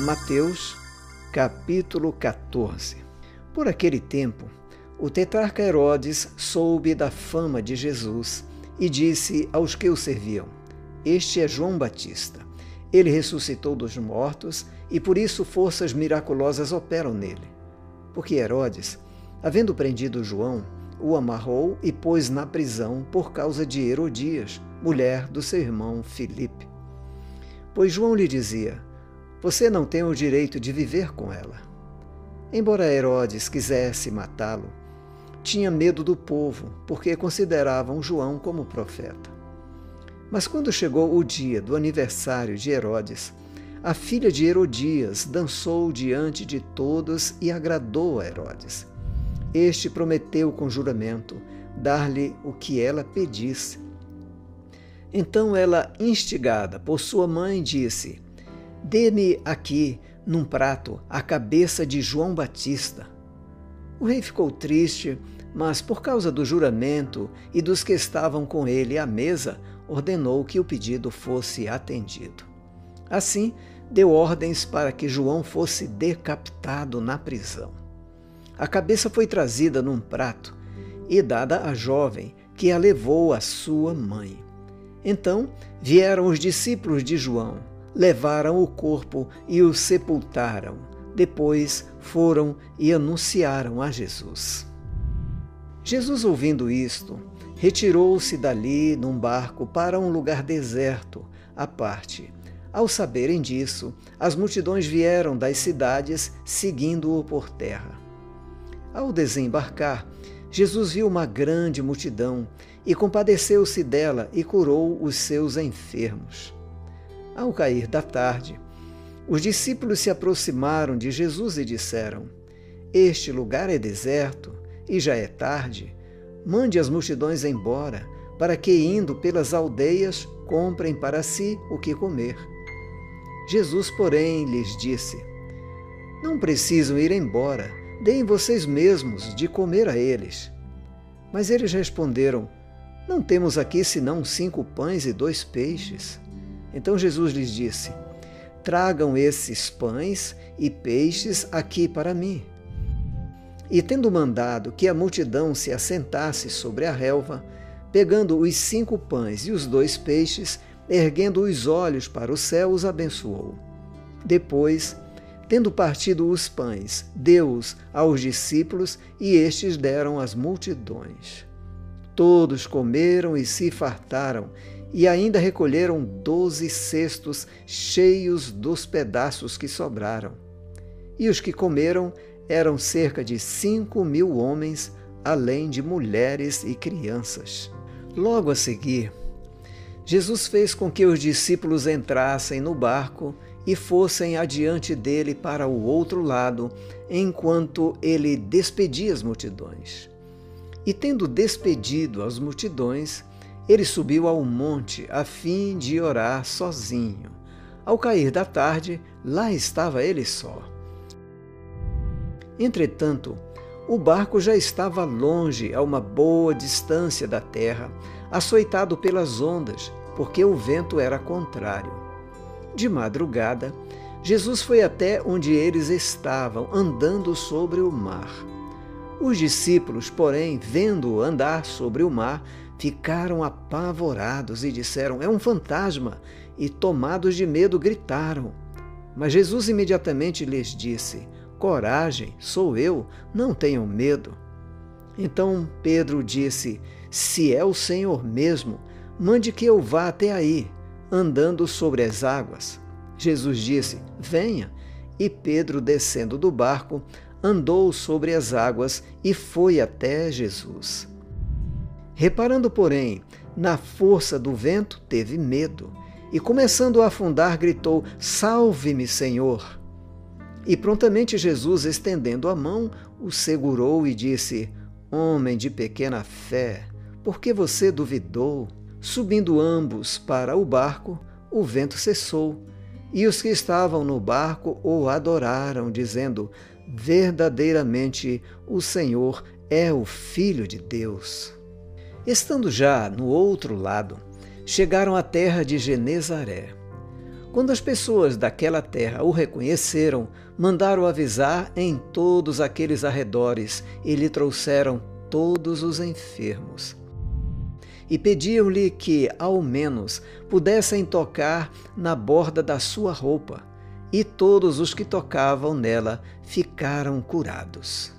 Mateus, capítulo 14. Por aquele tempo, o tetrarca Herodes soube da fama de Jesus e disse aos que o serviam: Este é João Batista. Ele ressuscitou dos mortos e por isso forças miraculosas operam nele. Porque Herodes, havendo prendido João, o amarrou e pôs na prisão por causa de Herodias, mulher do seu irmão Filipe. Pois João lhe dizia: Você não tem o direito de viver com ela. Embora Herodes quisesse matá-lo, tinha medo do povo, porque consideravam João como profeta. Mas quando chegou o dia do aniversário de Herodes, a filha de Herodias dançou diante de todos e agradou a Herodes. Este prometeu com juramento dar-lhe o que ela pedisse. Então ela, instigada por sua mãe, disse: Dê-me aqui, num prato, a cabeça de João Batista. O rei ficou triste, mas por causa do juramento e dos que estavam com ele à mesa, ordenou que o pedido fosse atendido. Assim, deu ordens para que João fosse decapitado na prisão. A cabeça foi trazida num prato e dada à jovem, que a levou à sua mãe. Então vieram os discípulos de João, levaram o corpo e o sepultaram. Depois foram e anunciaram a Jesus. Jesus, ouvindo isto, retirou-se dali num barco para um lugar deserto, à parte. Ao saberem disso, as multidões vieram das cidades, seguindo-o por terra. Ao desembarcar, Jesus viu uma grande multidão e compadeceu-se dela e curou os seus enfermos. Ao cair da tarde, os discípulos se aproximaram de Jesus e disseram: Este lugar é deserto e já é tarde. Mande as multidões embora, para que, indo pelas aldeias, comprem para si o que comer. Jesus, porém, lhes disse: Não precisam ir embora, deem vocês mesmos de comer a eles. Mas eles responderam: Não temos aqui senão 5 pães e 2 peixes. Então Jesus lhes disse: Tragam esses pães e peixes aqui para mim. E tendo mandado que a multidão se assentasse sobre a relva, pegando os 5 pães e os 2 peixes, erguendo os olhos para o céu, os abençoou. Depois, tendo partido os pães, deu-os aos discípulos e estes deram às multidões. Todos comeram e se fartaram, e ainda recolheram 12 cestos cheios dos pedaços que sobraram. E os que comeram eram cerca de 5.000 homens, além de mulheres e crianças. Logo a seguir, Jesus fez com que os discípulos entrassem no barco e fossem adiante dele para o outro lado, enquanto ele despedia as multidões. E tendo despedido as multidões, ele subiu ao monte a fim de orar sozinho. Ao cair da tarde, lá estava ele só. Entretanto, o barco já estava longe, a uma boa distância da terra, açoitado pelas ondas, porque o vento era contrário. De madrugada, Jesus foi até onde eles estavam, andando sobre o mar. Os discípulos, porém, vendo-o andar sobre o mar, ficaram apavorados e disseram: É um fantasma! E, tomados de medo, gritaram. Mas Jesus imediatamente lhes disse: Coragem, sou eu, não tenham medo. Então Pedro disse: Se é o Senhor mesmo, mande que eu vá até aí, andando sobre as águas. Jesus disse: Venha. E Pedro, descendo do barco, andou sobre as águas e foi até Jesus. Reparando, porém, na força do vento, teve medo e, começando a afundar, gritou: Salve-me, Senhor! E prontamente Jesus, estendendo a mão, o segurou e disse: Homem de pequena fé, por que você duvidou? Subindo ambos para o barco, o vento cessou, e os que estavam no barco o adoraram, dizendo: Verdadeiramente o Senhor é o Filho de Deus. Estando já no outro lado, chegaram à terra de Genezaré. Quando as pessoas daquela terra o reconheceram, mandaram avisar em todos aqueles arredores e lhe trouxeram todos os enfermos. E pediam-lhe que, ao menos, pudessem tocar na borda da sua roupa. E todos os que tocavam nela ficaram curados.